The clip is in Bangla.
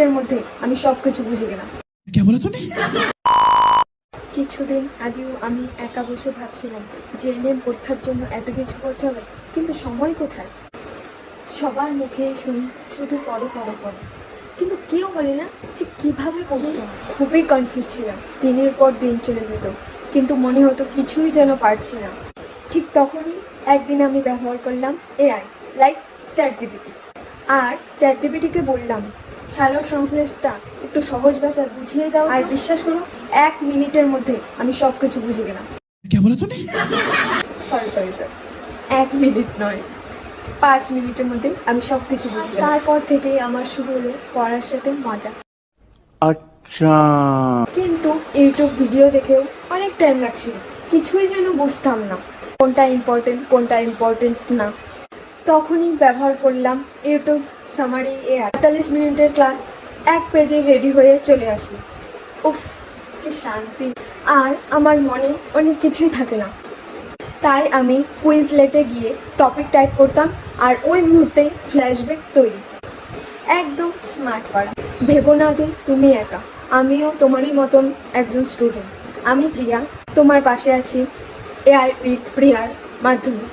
মিনিটের মধ্যে আমি সবকিছু বুঝে গেলাম। কিছুদিন আগেও আমি একা বসে ভাবছিলাম যে এনএম পরীক্ষার জন্য এত কিছু করতে হবে, কিন্তু সময় কোথায়? সবার মুখেই শুনি শুধু পড়ো পড়ো পড়ো, কিন্তু কেউ বলে না যে কীভাবে পড়তে হয়। খুবই কনফিউজ ছিলাম। দিনের পর দিন চলে যেত, কিন্তু মনে হতো কিছুই যেন পারছি না। ঠিক তখনই একদিন আমি ব্যবহার করলাম এআই, লাইক চ্যাটজিপিটি। আর চ্যাটজিপিটিকে বললাম শার্লক সংশ্লেষটা একটু সহজ ভাষায় বুঝিয়ে দাও, আর বিশ্বাস করো 1 মিনিটের মধ্যে আমি সব কিছু বুঝে গেলাম। সরি 1 মিনিট নয়, 5 মিনিটের মধ্যে আমি সব কিছু বুঝে গেলাম। তারপর থেকেই আমার শুরু হলো পড়ার সাথে মজা। আচ্ছা, কিন্তু ইউটিউব ভিডিও দেখেও অনেক টাইম লাগছিল, কিছুই যেন বুঝতাম না কোনটা ইম্পর্টেন্ট না। তখনই ব্যবহার করলাম ইউটিউব সামারি এআই। 45 মিনিটের ক্লাস 1 পেজে রেডি হয়ে চলে আসি। উফ, কি শান্তি! আর আমার মনে অনেক কিছুই থাকে না, তাই আমি কুইজলেটে গিয়ে টপিক টাইপ করতাম, আর ওই মুহূর্তে ফ্ল্যাশব্যাক তৈরি। একদম স্মার্ট পাড়া। ভেবো না যে তুমি একা, আমিও তোমারই মতন একজন স্টুডেন্ট। আমি প্রিয়া, তোমার পাশে আছি এআই উইথ প্রিয়ার মাধ্যমে।